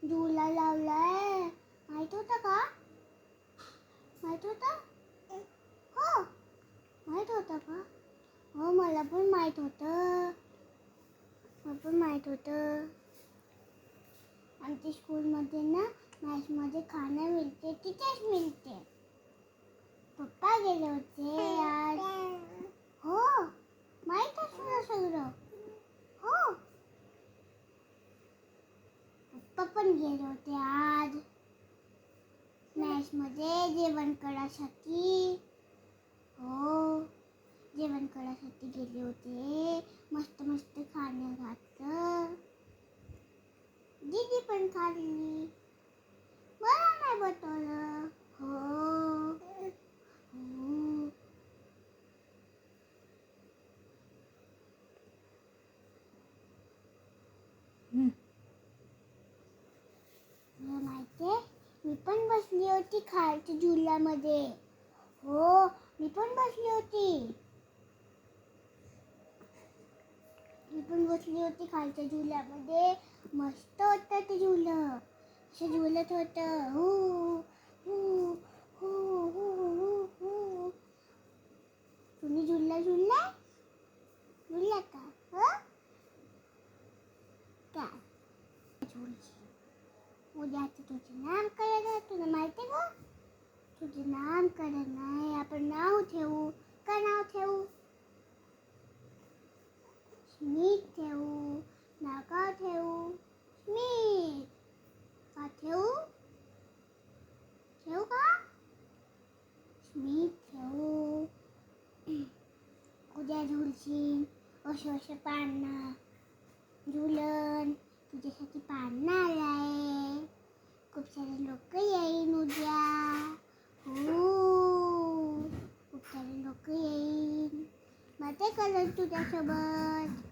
झुला लावलाय. माहित होतं का? माहित होतं? हो, माहित होतं का? हो, मला पण माहित होतं. मला पण माहित होतं. आमच्या स्कूलमध्ये ना मॅथ्समध्ये खाणं मिळते, तिथेच मिळते. पप्पा गेले होते आज. हो, माहित आहे तुला सगळं. हो, पप्पा पण गेले होते आज मॅथ्समध्ये जेवण करायसाठी. हो, जेवण करायसाठी गेले होते. मस्त मस्त खाणं घातलं. दीदी पण खाल्ली. मला नाही बतवलं. हो, हो. तुला माहितीये, मी पण बसली होती खालच्या झुल्यामध्ये. हो, मी पण बसली होती. मी पण बसली होती खालच्या झुल्यामध्ये. मस्त होतं ते झुलं. असं झुलत होतं. हू हू हू हू हू हू. तुम्ही झुलला झुलला का? हं? काय? उद्या आता तुझे नामकरण आहे. तुला माहिती आहे का? तुझे नामकरण आहे. आपण नाव ठेवू. काय नाव ठेवू? स्मित ठेवू. नाव का ठेवू? स्मित. का ठेवू? ठेवू का? स्मित ठेवू. उद्या झुलशील. असे पाळणा झुलन. तुझ्यासाठी पाळणा आलाय. खूप सारे लोक येईन उद्या. हो, खूप सारे लोक येईन. मजा करेल तुझ्यासोबत.